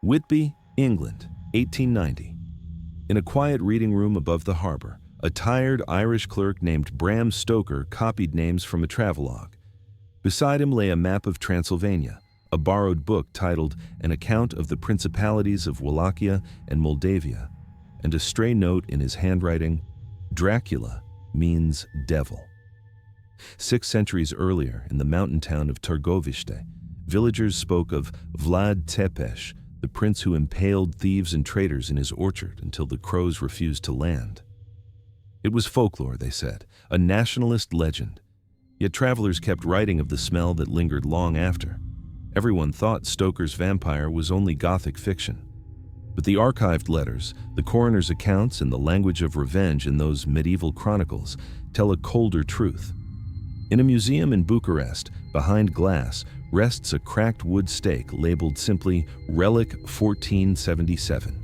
Whitby, England, 1890. In a quiet reading room above the harbor, a tired Irish clerk named Bram Stoker copied names from a travelogue. Beside him lay a map of Transylvania, a borrowed book titled An Account of the Principalities of Wallachia and Moldavia, and a stray note in his handwriting, Dracula means devil. 6 centuries earlier, in the mountain town of Târgoviște, villagers spoke of Vlad III, the prince who impaled thieves and traitors in his orchard until the crows refused to land. It was folklore, they said, a nationalist legend. Yet travelers kept writing of the smell that lingered long after. Everyone thought Stoker's vampire was only Gothic fiction. But the archived letters, the coroner's accounts, and the language of revenge in those medieval chronicles tell a colder truth. In a museum in Bucharest, behind glass, rests a cracked wood stake labeled simply Relic 1477.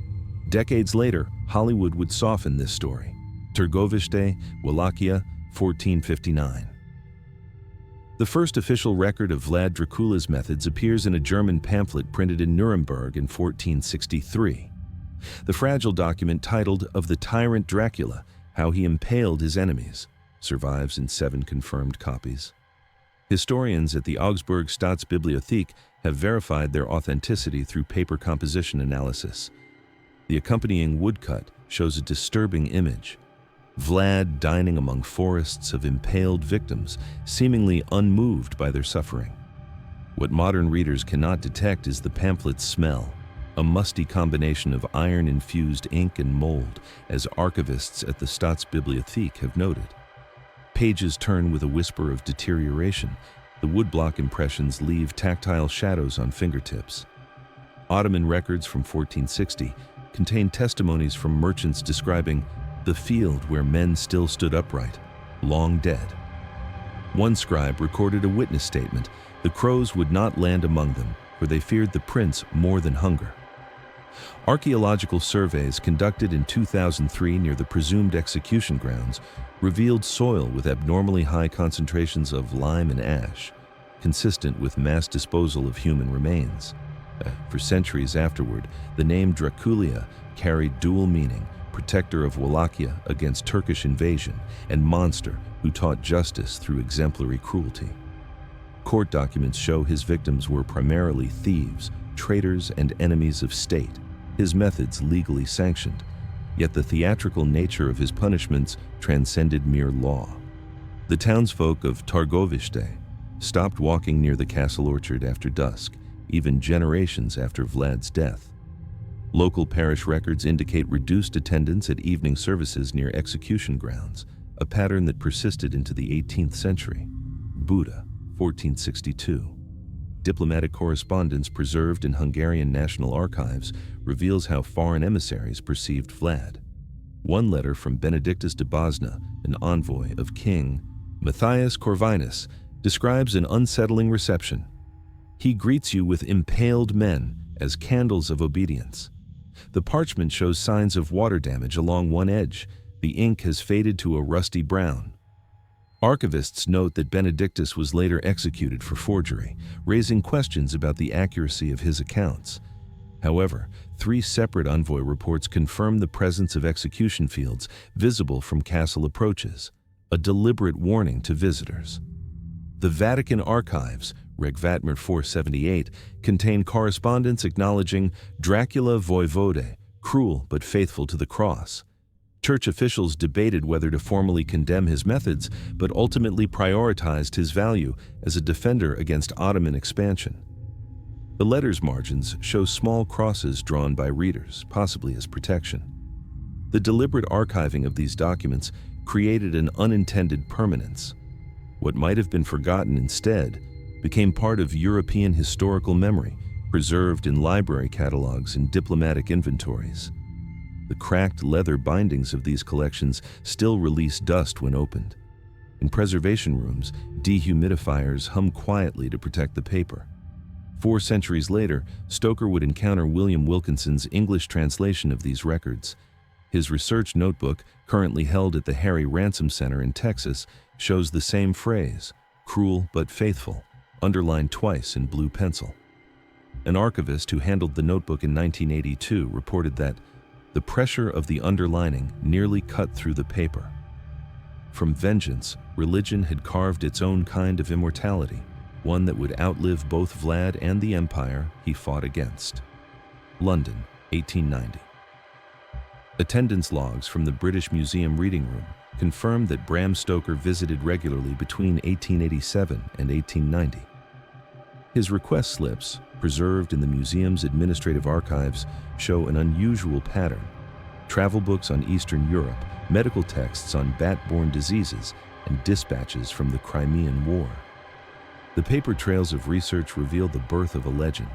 Decades later, Hollywood would soften this story. Târgoviște, Wallachia, 1459. The first official record of Vlad Dracula's methods appears in a German pamphlet printed in Nuremberg in 1463. The fragile document titled Of the Tyrant Dracula, How He Impaled His Enemies survives in 7 confirmed copies. Historians at the Augsburg Staatsbibliothek have verified their authenticity through paper composition analysis. The accompanying woodcut shows a disturbing image. Vlad dining among forests of impaled victims, seemingly unmoved by their suffering. What modern readers cannot detect is the pamphlet's smell, a musty combination of iron-infused ink and mold, as archivists at the Staatsbibliothek have noted. Pages turn with a whisper of deterioration. The woodblock impressions leave tactile shadows on fingertips. Ottoman records from 1460 contain testimonies from merchants describing the field where men still stood upright, long dead. One scribe recorded a witness statement: the crows would not land among them, for they feared the prince more than hunger. Archaeological surveys conducted in 2003 near the presumed execution grounds revealed soil with abnormally high concentrations of lime and ash, consistent with mass disposal of human remains. For centuries afterward, the name Dracula carried dual meaning: protector of Wallachia against Turkish invasion, and monster who taught justice through exemplary cruelty. Court documents show his victims were primarily thieves, traitors, and enemies of state, his methods legally sanctioned. Yet the theatrical nature of his punishments transcended mere law. The townsfolk of Târgoviște stopped walking near the castle orchard after dusk, even generations after Vlad's death. Local parish records indicate reduced attendance at evening services near execution grounds, a pattern that persisted into the 18th century. Buda, 1462. Diplomatic correspondence preserved in Hungarian National Archives reveals how foreign emissaries perceived Vlad. One letter from Benedictus de Bosna, an envoy of King Matthias Corvinus, describes an unsettling reception. He greets you with impaled men as candles of obedience. The parchment shows signs of water damage along one edge. The ink has faded to a rusty brown. Archivists note that Benedictus was later executed for forgery, raising questions about the accuracy of his accounts. However, 3 separate envoy reports confirm the presence of execution fields visible from castle approaches, a deliberate warning to visitors. The Vatican archives, Reg Vatmer 478, contain correspondence acknowledging Dracula Voivode, cruel but faithful to the cross. Church officials debated whether to formally condemn his methods, but ultimately prioritized his value as a defender against Ottoman expansion. The letter's margins show small crosses drawn by readers, possibly as protection. The deliberate archiving of these documents created an unintended permanence. What might have been forgotten instead became part of European historical memory, preserved in library catalogs and diplomatic inventories. The cracked leather bindings of these collections still release dust when opened. In preservation rooms, dehumidifiers hum quietly to protect the paper. 4 centuries later, Stoker would encounter William Wilkinson's English translation of these records. His research notebook, currently held at the Harry Ransom Center in Texas, shows the same phrase, cruel but faithful, underlined twice in blue pencil. an archivist who handled the notebook in 1982, reported that the pressure of the underlining nearly cut through the paper. From vengeance, religion had carved its own kind of immortality, one that would outlive both Vlad and the empire he fought against. London, 1890. Attendance logs from the British Museum reading room confirmed that Bram Stoker visited regularly between 1887 and 1890. His request slips, preserved in the museum's administrative archives, show an unusual pattern: travel books on Eastern Europe, medical texts on bat-borne diseases, and dispatches from the Crimean War. The paper trails of research reveal the birth of a legend.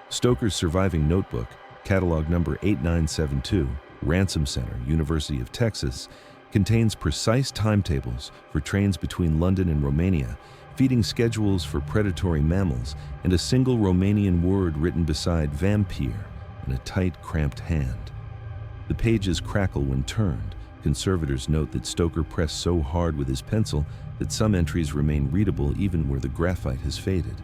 Stoker's surviving notebook, catalog number 8972, Ransom Center, University of Texas, contains precise timetables for trains between London and Romania, feeding schedules for predatory mammals, and a single Romanian word written beside vampire in a tight, cramped hand. The pages crackle when turned. Conservators note that Stoker pressed so hard with his pencil that some entries remain readable even where the graphite has faded.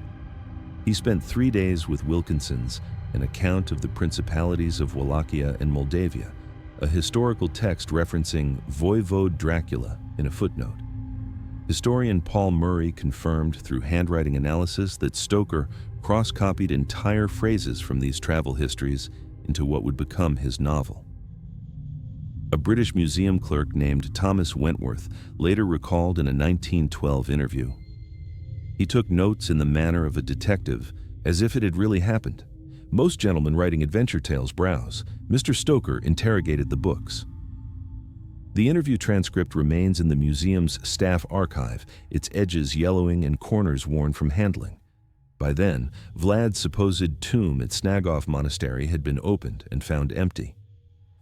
He spent 3 days with Wilkinson's, an account of the principalities of Wallachia and Moldavia, a historical text referencing Voivode Dracula in a footnote. Historian Paul Murray confirmed through handwriting analysis that Stoker cross-copied entire phrases from these travel histories into what would become his novel. A British museum clerk named Thomas Wentworth later recalled in a 1912 interview, "He took notes in the manner of a detective, as if it had really happened. Most gentlemen writing adventure tales browse. Mr. Stoker interrogated the books." The interview transcript remains in the museum's staff archive, its edges yellowing and corners worn from handling. By then, Vlad's supposed tomb at Snagov Monastery had been opened and found empty.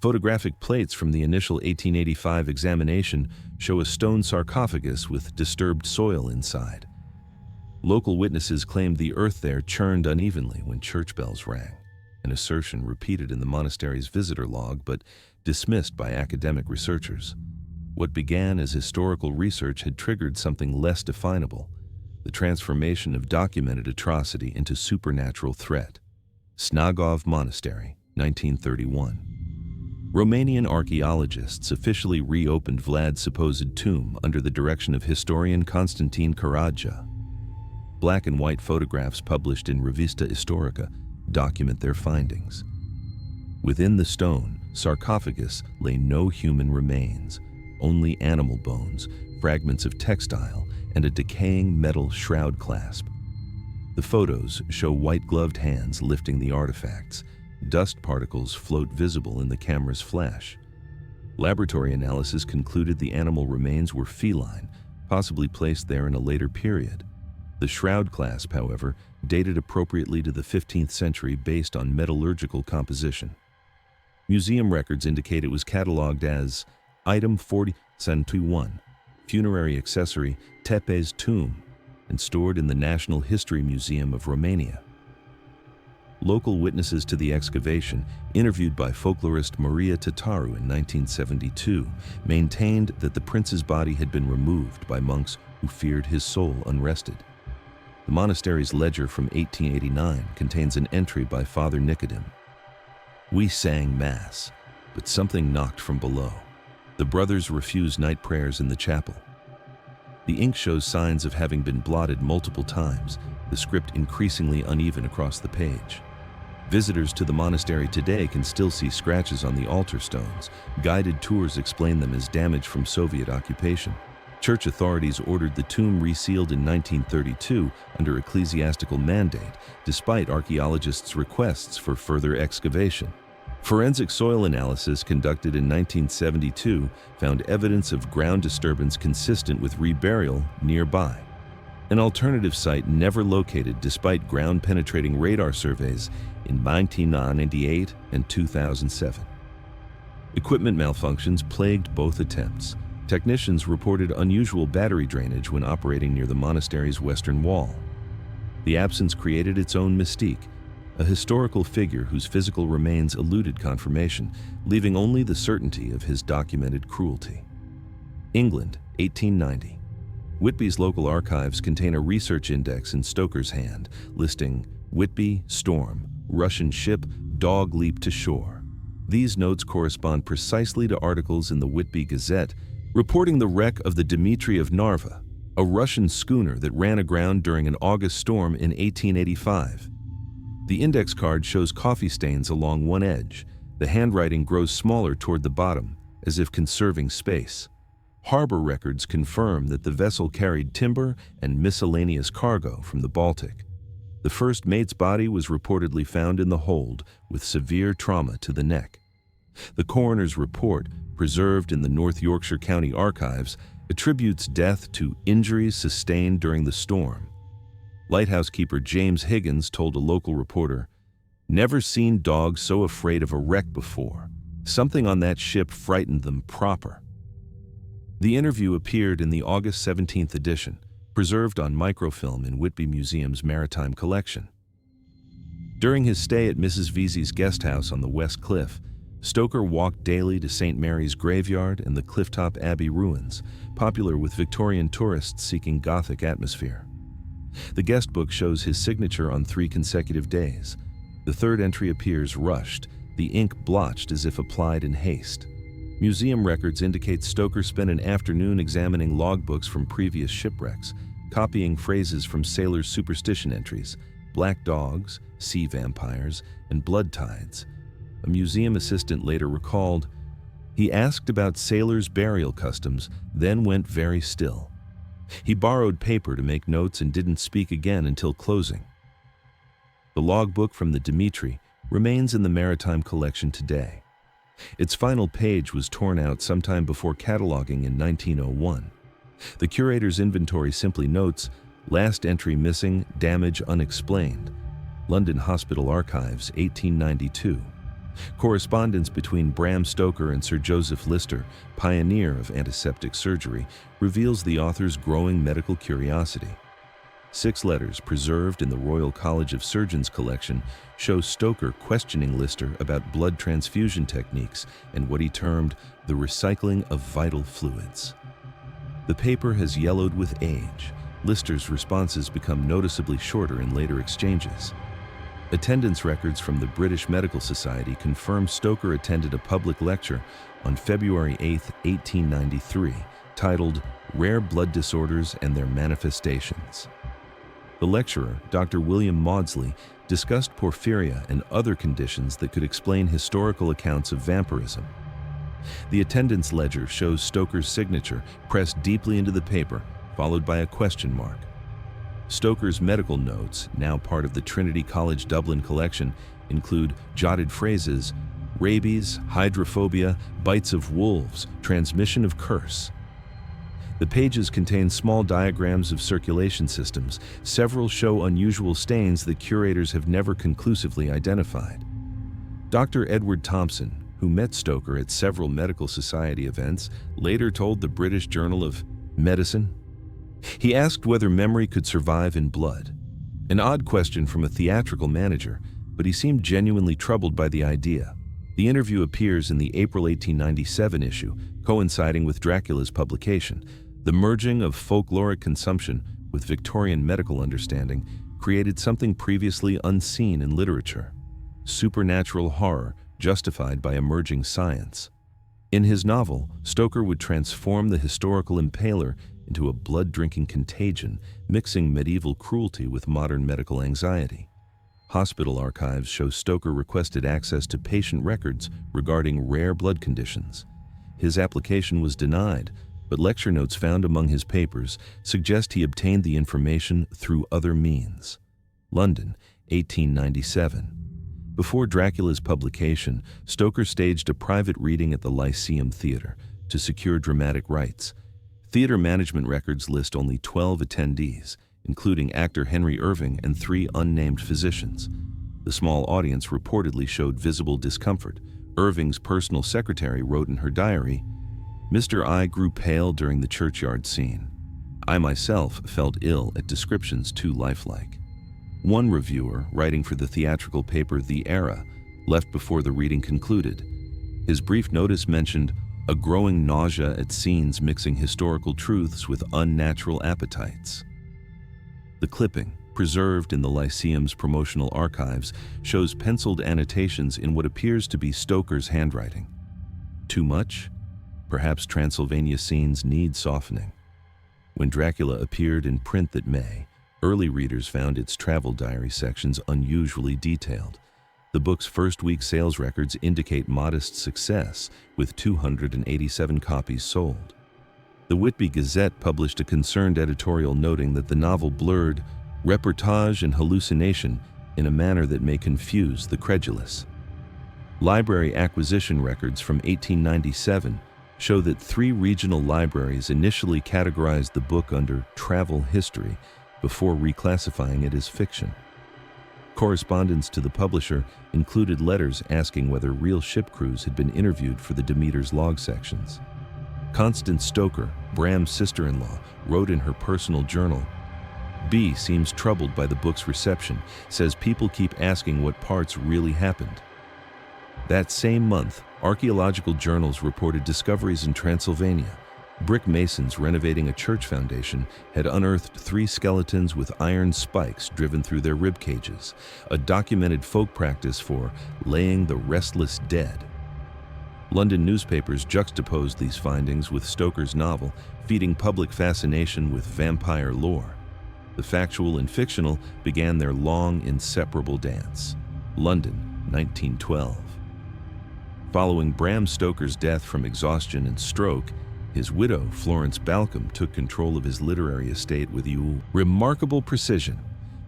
Photographic plates from the initial 1885 examination show a stone sarcophagus with disturbed soil inside. Local witnesses claimed the earth there churned unevenly when church bells rang, an assertion repeated in the monastery's visitor log but dismissed by academic researchers. What began as historical research had triggered something less definable: the transformation of documented atrocity into supernatural threat. Snagov Monastery, 1931. Romanian archaeologists officially reopened Vlad's supposed tomb under the direction of historian Constantin Karaja. Black and white photographs published in Revista Istorica document their findings. Within the stone sarcophagus lay no human remains, only animal bones, fragments of textile, and a decaying metal shroud clasp. The photos show white-gloved hands lifting the artifacts. Dust particles float visible in the camera's flash. Laboratory analysis concluded the animal remains were feline, possibly placed there in a later period. The shroud clasp, however, dated appropriately to the 15th century based on metallurgical composition. Museum records indicate it was catalogued as Item 4021, funerary accessory Tepe's tomb, and stored in the National History Museum of Romania. Local witnesses to the excavation, interviewed by folklorist Maria Tataru in 1972, maintained that the prince's body had been removed by monks who feared his soul unrested. The monastery's ledger from 1889 contains an entry by Father Nicodem. "We sang Mass, but something knocked from below. The brothers refused night prayers in the chapel." The ink shows signs of having been blotted multiple times, the script increasingly uneven across the page. Visitors to the monastery today can still see scratches on the altar stones. Guided tours explain them as damage from Soviet occupation. Church authorities ordered the tomb resealed in 1932 under ecclesiastical mandate, despite archaeologists' requests for further excavation. Forensic soil analysis conducted in 1972 found evidence of ground disturbance consistent with reburial nearby. An alternative site never located despite ground-penetrating radar surveys in 1998 and 2007. Equipment malfunctions plagued both attempts. Technicians reported unusual battery drainage when operating near the monastery's western wall. The absence created its own mystique, a historical figure whose physical remains eluded confirmation, leaving only the certainty of his documented cruelty. England, 1890. Whitby's local archives contain a research index in Stoker's hand, listing Whitby, storm, Russian ship, dog leap to shore. These notes correspond precisely to articles in the Whitby Gazette reporting the wreck of the Dmitry of Narva, a Russian schooner that ran aground during an August storm in 1885. The index card shows coffee stains along one edge. The handwriting grows smaller toward the bottom, as if conserving space. Harbor records confirm that the vessel carried timber and miscellaneous cargo from the Baltic. The first mate's body was reportedly found in the hold with severe trauma to the neck. The coroner's report, preserved in the North Yorkshire County Archives, attributes death to injuries sustained during the storm. Lighthouse keeper James Higgins told a local reporter, "Never seen dogs so afraid of a wreck before. Something on that ship frightened them proper." The interview appeared in the August 17th edition, preserved on microfilm in Whitby Museum's Maritime Collection. During his stay at Mrs. Vesey's guest house on the West Cliff, Stoker walked daily to St. Mary's Graveyard and the Clifftop Abbey ruins, popular with Victorian tourists seeking Gothic atmosphere. The guest book shows his signature on 3 consecutive days. The third entry appears rushed, the ink blotched as if applied in haste. Museum records indicate Stoker spent an afternoon examining logbooks from previous shipwrecks, copying phrases from sailors' superstition entries, black dogs, sea vampires, and blood tides. A museum assistant later recalled, "He asked about sailors' burial customs, then went very still. He borrowed paper to make notes and didn't speak again until closing." The logbook from the Dmitry remains in the Maritime Collection today. Its final page was torn out sometime before cataloging in 1901. The curator's inventory simply notes, "Last entry missing, damage unexplained." London Hospital Archives, 1892. Correspondence between Bram Stoker and Sir Joseph Lister, pioneer of antiseptic surgery, reveals the author's growing medical curiosity. 6 letters preserved in the Royal College of Surgeons collection show Stoker questioning Lister about blood transfusion techniques and what he termed the recycling of vital fluids. The paper has yellowed with age. Lister's responses become noticeably shorter in later exchanges. Attendance records from the British Medical Society confirm Stoker attended a public lecture on February 8, 1893, titled "Rare Blood Disorders and Their Manifestations." The lecturer, Dr. William Maudsley, discussed porphyria and other conditions that could explain historical accounts of vampirism. The attendance ledger shows Stoker's signature pressed deeply into the paper, followed by a question mark. Stoker's medical notes, now part of the Trinity College Dublin collection, include jotted phrases, rabies, hydrophobia, bites of wolves, transmission of curse. The pages contain small diagrams of circulation systems. Several show unusual stains that curators have never conclusively identified. Dr. Edward Thompson, who met Stoker at several medical society events, later told the British Journal of Medicine, he asked whether memory could survive in blood. An odd question from a theatrical manager, but he seemed genuinely troubled by the idea. The interview appears in the April 1897 issue, coinciding with Dracula's publication. The merging of folkloric consumption with Victorian medical understanding created something previously unseen in literature: supernatural horror justified by emerging science. In his novel, Stoker would transform the historical impaler into a blood-drinking contagion, mixing medieval cruelty with modern medical anxiety. Hospital archives show Stoker requested access to patient records regarding rare blood conditions. His application was denied, but lecture notes found among his papers suggest he obtained the information through other means. London, 1897. Before Dracula's publication, Stoker staged a private reading at the Lyceum Theatre to secure dramatic rights. Theater management records list only 12 attendees, including actor Henry Irving and 3 unnamed physicians. The small audience reportedly showed visible discomfort. Irving's personal secretary wrote in her diary, "Mr. I grew pale during the churchyard scene. I myself felt ill at descriptions too lifelike." One reviewer, writing for the theatrical paper The Era, left before the reading concluded. His brief notice mentioned a growing nausea at scenes mixing historical truths with unnatural appetites. The clipping, preserved in the Lyceum's promotional archives, shows penciled annotations in what appears to be Stoker's handwriting. Too much? Perhaps Transylvania scenes need softening. When Dracula appeared in print that May, early readers found its travel diary sections unusually detailed. The book's first-week sales records indicate modest success, with 287 copies sold. The Whitby Gazette published a concerned editorial noting that the novel blurred reportage and hallucination in a manner that may confuse the credulous. Library acquisition records from 1897 show that 3 regional libraries initially categorized the book under travel history before reclassifying it as fiction. Correspondence to the publisher included letters asking whether real ship crews had been interviewed for the Demeter's log sections. Constance Stoker, Bram's sister-in-law, wrote in her personal journal, "B seems troubled by the book's reception, says people keep asking what parts really happened." That same month, archaeological journals reported discoveries in Transylvania. Brick masons renovating a church foundation had unearthed 3 skeletons with iron spikes driven through their rib cages, a documented folk practice for laying the restless dead. London newspapers juxtaposed these findings with Stoker's novel, feeding public fascination with vampire lore. The factual and fictional began their long, inseparable dance. London, 1912. Following Bram Stoker's death from exhaustion and stroke, his widow, Florence Balcom, took control of his literary estate with remarkable precision.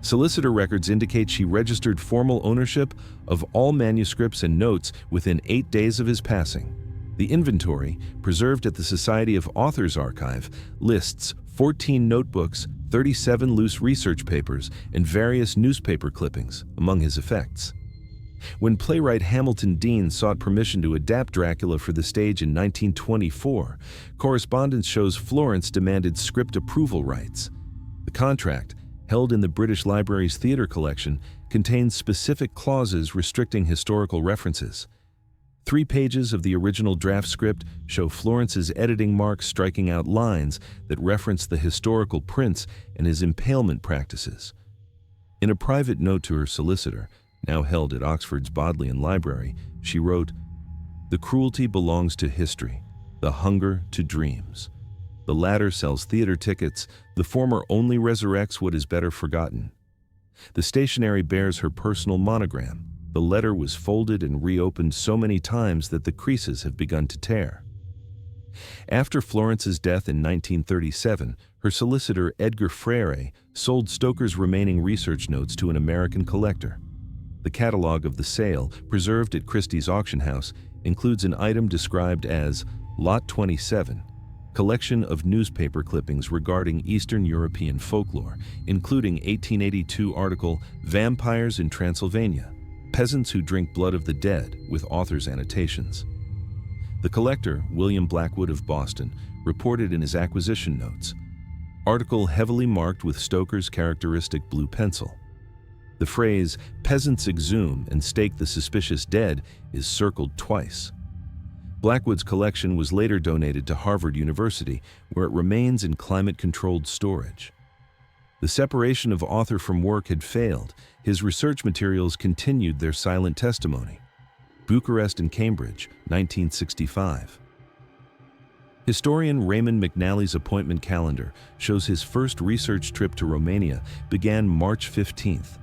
Solicitor records indicate she registered formal ownership of all manuscripts and notes within 8 days of his passing. The inventory, preserved at the Society of Authors Archive, lists 14 notebooks, 37 loose research papers, and various newspaper clippings among his effects. When playwright Hamilton Dean sought permission to adapt Dracula for the stage in 1924, correspondence shows Florence demanded script approval rights. The contract, held in the British Library's theatre collection, contains specific clauses restricting historical references. 3 pages of the original draft script show Florence's editing marks striking out lines that reference the historical prince and his impalement practices. In a private note to her solicitor, now held at Oxford's Bodleian Library, she wrote, "The cruelty belongs to history, the hunger to dreams. The latter sells theater tickets, the former only resurrects what is better forgotten." The stationery bears her personal monogram. The letter was folded and reopened so many times that the creases have begun to tear. After Florence's death in 1937, her solicitor Edgar Frere sold Stoker's remaining research notes to an American collector. The catalog of the sale, preserved at Christie's auction house, includes an item described as Lot 27, collection of newspaper clippings regarding Eastern European folklore, including 1882 article Vampires in Transylvania, Peasants Who Drink Blood of the Dead, with author's annotations. The collector, William Blackwood of Boston, reported in his acquisition notes, article heavily marked with Stoker's characteristic blue pencil. The phrase, "peasants exhume and stake the suspicious dead," is circled twice. Blackwood's collection was later donated to Harvard University, where it remains in climate-controlled storage. The separation of author from work had failed. His research materials continued their silent testimony. Bucharest and Cambridge, 1965. Historian Raymond McNally's appointment calendar shows his first research trip to Romania began March 15th.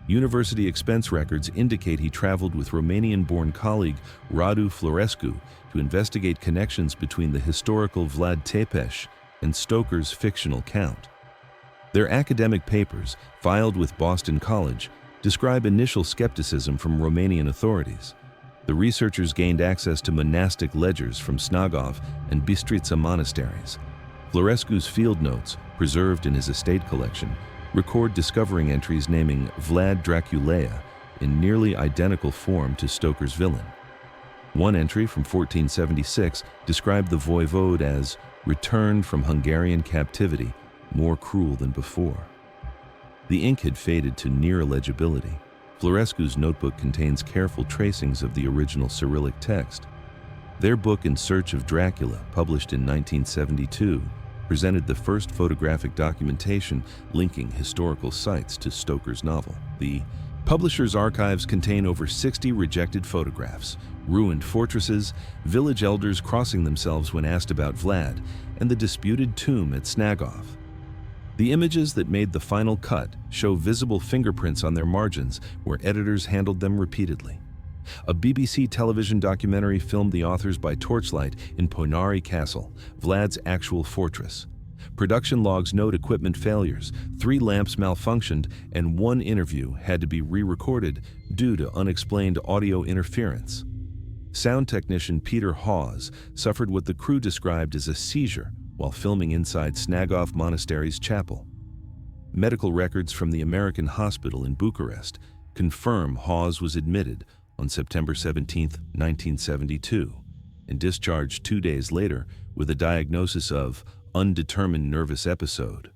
University expense records indicate he traveled with Romanian-born colleague Radu Florescu to investigate connections between the historical Vlad Tepes and Stoker's fictional count. Their academic papers, filed with Boston College, describe initial skepticism from Romanian authorities. The researchers gained access to monastic ledgers from Snagov and Bistrița monasteries. Florescu's field notes, preserved in his estate collection, record discovering entries naming Vlad Dracula in nearly identical form to Stoker's villain. One entry from 1476 described the voivode as returned from Hungarian captivity, more cruel than before. The ink had faded to near illegibility. Florescu's notebook contains careful tracings of the original Cyrillic text. Their book In Search of Dracula, published in 1972, presented the first photographic documentation linking historical sites to Stoker's novel. The publisher's archives contain over 60 rejected photographs, ruined fortresses, village elders crossing themselves when asked about Vlad, and the disputed tomb at Snagov. The images that made the final cut show visible fingerprints on their margins where editors handled them repeatedly. A BBC television documentary filmed the authors by torchlight in Ponari Castle, Vlad's actual fortress. Production logs note equipment failures, 3 lamps malfunctioned, and 1 interview had to be re-recorded due to unexplained audio interference. Sound technician Peter Hawes suffered what the crew described as a seizure while filming inside Snagov Monastery's chapel. Medical records from the American hospital in Bucharest confirm Hawes was admitted on September 17, 1972, and discharged 2 days later with a diagnosis of undetermined nervous episode.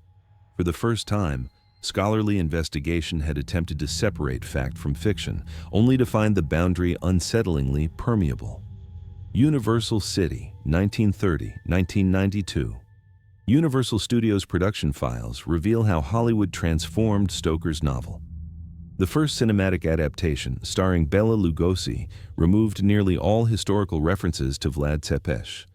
For the first time, scholarly investigation had attempted to separate fact from fiction, only to find the boundary unsettlingly permeable. Universal City, 1930-1992. Universal Studios production files reveal how Hollywood transformed Stoker's novel. The first cinematic adaptation, starring Bela Lugosi, removed nearly all historical references to Vlad Tepes.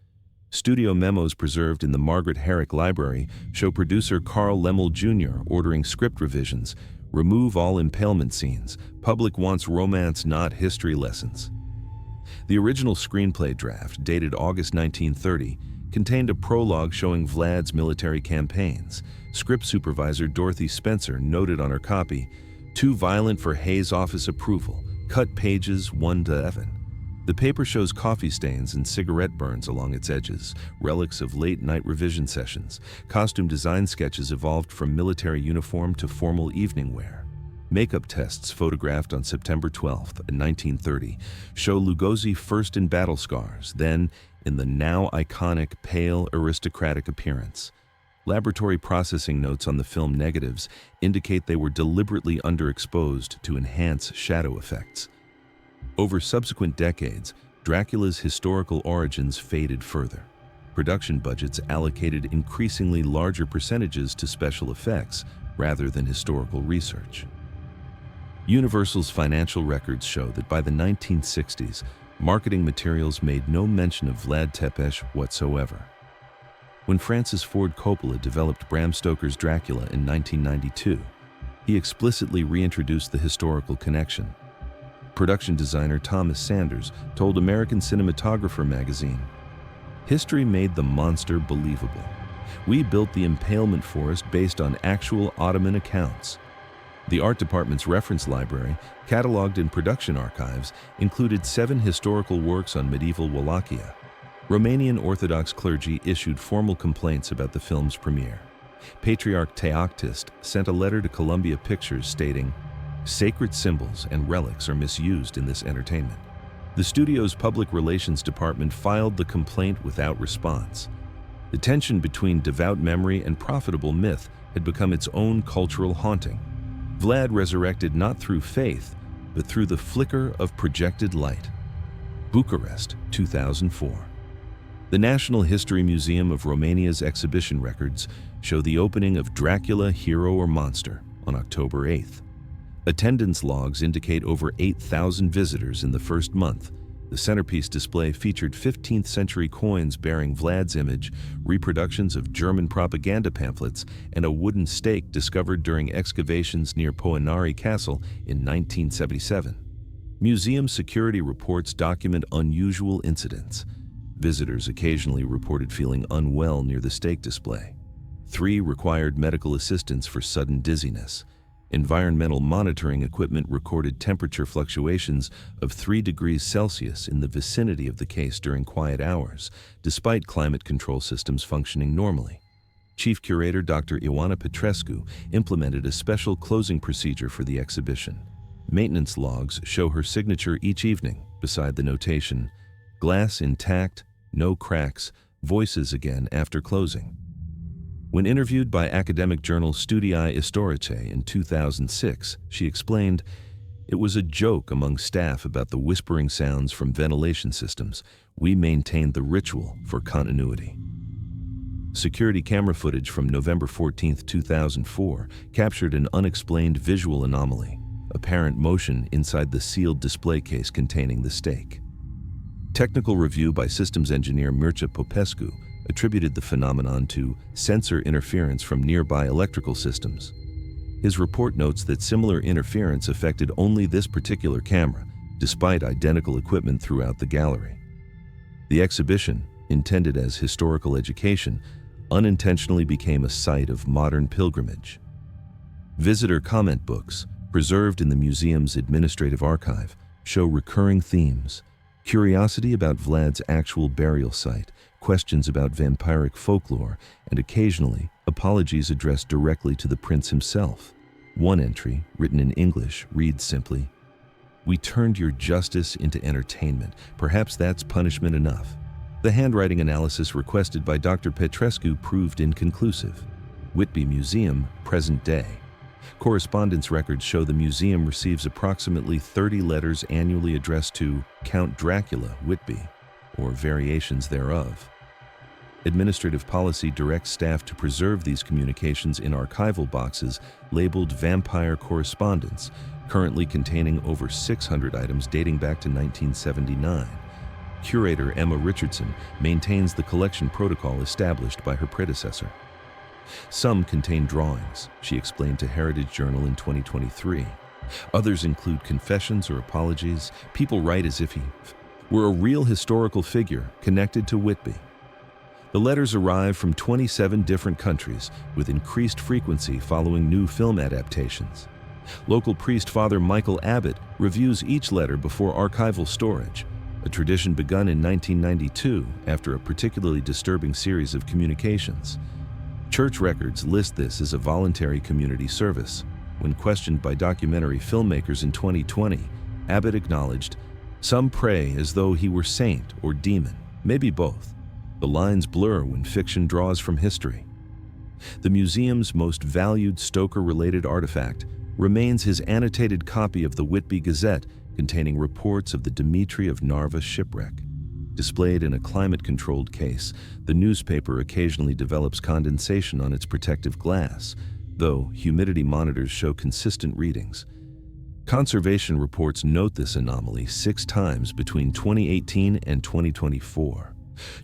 Studio memos preserved in the Margaret Herrick Library show producer Carl Lemmel Jr. ordering script revisions, remove all impalement scenes, public wants romance, not history lessons. The original screenplay draft, dated August 1930, contained a prologue showing Vlad's military campaigns. Script supervisor Dorothy Spencer noted on her copy, "Too violent for Hayes' office approval. Cut pages 1 to 11. The paper shows coffee stains and cigarette burns along its edges, relics of late-night revision sessions. Costume design sketches evolved from military uniform to formal evening wear. Makeup tests photographed on September 12, 1930, show Lugosi first in battle scars, then in the now iconic pale aristocratic appearance. Laboratory processing notes on the film negatives indicate they were deliberately underexposed to enhance shadow effects." Over subsequent decades, Dracula's historical origins faded further. Production budgets allocated increasingly larger percentages to special effects rather than historical research. Universal's financial records show that by the 1960s, marketing materials made no mention of Vlad Tepes whatsoever. When Francis Ford Coppola developed Bram Stoker's Dracula in 1992, he explicitly reintroduced the historical connection. Production designer Thomas Sanders told American Cinematographer magazine, "History made the monster believable. We built the impalement forest based on actual Ottoman accounts." The art department's reference library, cataloged in production archives, included 7 historical works on medieval Wallachia. Romanian Orthodox clergy issued formal complaints about the film's premiere. Patriarch Teoctist sent a letter to Columbia Pictures stating, "Sacred symbols and relics are misused in this entertainment." The studio's public relations department filed the complaint without response. The tension between devout memory and profitable myth had become its own cultural haunting. Vlad resurrected not through faith, but through the flicker of projected light. Bucharest, 2004. The National History Museum of Romania's exhibition records show the opening of Dracula, Hero or Monster on October 8th. Attendance logs indicate over 8,000 visitors in the first month. The centerpiece display featured 15th century coins bearing Vlad's image, reproductions of German propaganda pamphlets, and a wooden stake discovered during excavations near Ponari Castle in 1977. Museum security reports document unusual incidents. Visitors occasionally reported feeling unwell near the stake display. 3 required medical assistance for sudden dizziness. Environmental monitoring equipment recorded temperature fluctuations of 3 degrees Celsius in the vicinity of the case during quiet hours, despite climate control systems functioning normally. Chief Curator Dr. Ioana Petrescu implemented a special closing procedure for the exhibition. Maintenance logs show her signature each evening, beside the notation, "Glass intact, no cracks, voices again after closing." When interviewed by academic journal Studii Istorice in 2006, she explained, "It was a joke among staff about the whispering sounds from ventilation systems. We maintained the ritual for continuity." Security camera footage from November 14, 2004 captured an unexplained visual anomaly, apparent motion inside the sealed display case containing the stake. Technical review by systems engineer Mircea Popescu attributed the phenomenon to sensor interference from nearby electrical systems. His report notes that similar interference affected only this particular camera, despite identical equipment throughout the gallery. The exhibition, intended as historical education, unintentionally became a site of modern pilgrimage. Visitor comment books, preserved in the museum's administrative archive, show recurring themes: curiosity about Vlad's actual burial site, questions about vampiric folklore, and occasionally, apologies addressed directly to the prince himself. One entry, written in English, reads simply, "We turned your justice into entertainment. Perhaps that's punishment enough." The handwriting analysis requested by Dr. Petrescu proved inconclusive. Whitby Museum, present day. Correspondence records show the museum receives approximately 30 letters annually addressed to Count Dracula, Whitby, or variations thereof. Administrative policy directs staff to preserve these communications in archival boxes labeled Vampire Correspondence, currently containing over 600 items dating back to 1979. Curator Emma Richardson maintains the collection protocol established by her predecessor. Some contain drawings, she explained to Heritage Journal in 2023. Others include confessions or apologies. People write as if he were a real historical figure connected to Whitby. The letters arrive from 27 different countries, with increased frequency following new film adaptations. Local priest Father Michael Abbott reviews each letter before archival storage, a tradition begun in 1992 after a particularly disturbing series of communications. Church records list this as a voluntary community service. When questioned by documentary filmmakers in 2020, Abbott acknowledged, "Some pray as though he were saint or demon, maybe both. The lines blur when fiction draws from history." The museum's most valued Stoker-related artifact remains his annotated copy of the Whitby Gazette containing reports of the Dimitri of Narva shipwreck. Displayed in a climate-controlled case, the newspaper occasionally develops condensation on its protective glass, though humidity monitors show consistent readings. Conservation reports note this anomaly 6 times between 2018 and 2024.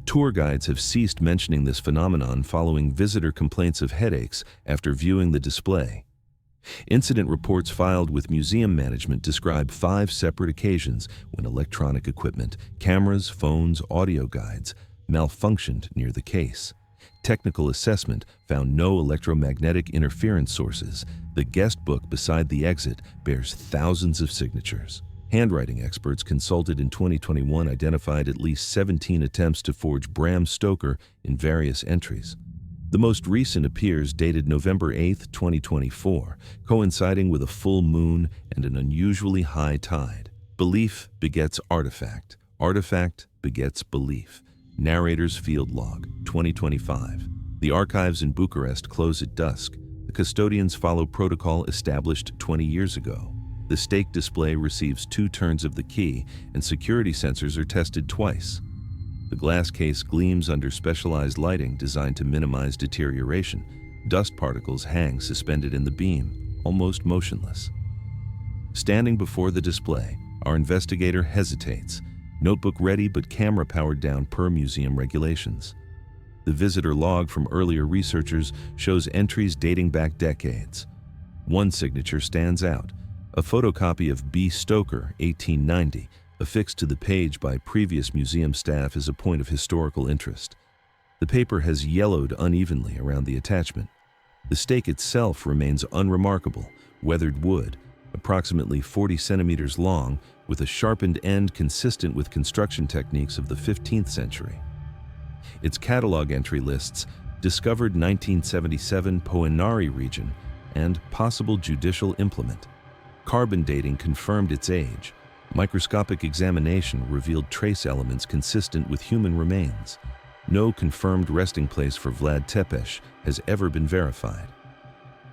Tour guides have ceased mentioning this phenomenon following visitor complaints of headaches after viewing the display. Incident reports filed with museum management describe 5 separate occasions when electronic equipment, cameras, phones, audio guides, malfunctioned near the case. Technical assessment found no electromagnetic interference sources. The guest book beside the exit bears thousands of signatures. Handwriting experts consulted in 2021 identified at least 17 attempts to forge Bram Stoker in various entries. The most recent appears dated November 8, 2024, coinciding with a full moon and an unusually high tide. Belief begets artifact. Artifact begets belief. Narrator's Field Log, 2025. The archives in Bucharest close at dusk. The custodians follow protocol established 20 years ago. The stake display receives 2 turns of the key, and security sensors are tested twice. The glass case gleams under specialized lighting designed to minimize deterioration. Dust particles hang suspended in the beam, almost motionless. Standing before the display, our investigator hesitates, notebook ready but camera powered down per museum regulations. The visitor log from earlier researchers shows entries dating back decades. One signature stands out, a photocopy of B. Stoker, 1890, affixed to the page by previous museum staff as a point of historical interest. The paper has yellowed unevenly around the attachment. The stake itself remains unremarkable, weathered wood, approximately 40 centimeters long, with a sharpened end consistent with construction techniques of the 15th century. Its catalog entry lists discovered 1977 Poenari region and possible judicial implement. Carbon dating confirmed its age. Microscopic examination revealed trace elements consistent with human remains. No confirmed resting place for Vlad Tepes has ever been verified.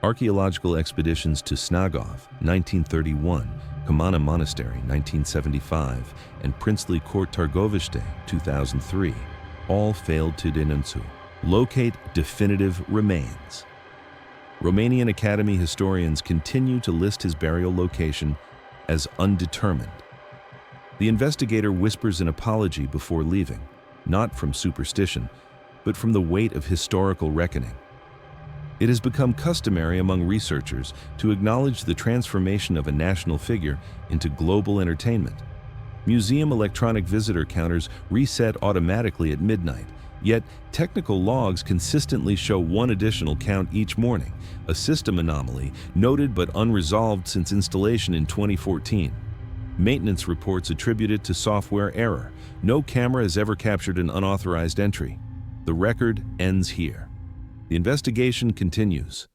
Archaeological expeditions to Snagov, 1931, Kamana Monastery, 1975, and Princely Court Targoviste, 2003, all failed to denunce Locate definitive remains. Romanian Academy historians continue to list his burial location as undetermined. The investigator whispers an apology before leaving, not from superstition, but from the weight of historical reckoning. It has become customary among researchers to acknowledge the transformation of a national figure into global entertainment. Museum electronic visitor counters reset automatically at midnight, yet technical logs consistently show one additional count each morning, a system anomaly noted but unresolved since installation in 2014. Maintenance reports attribute it to software error. No camera has ever captured an unauthorized entry. The record ends here. The investigation continues.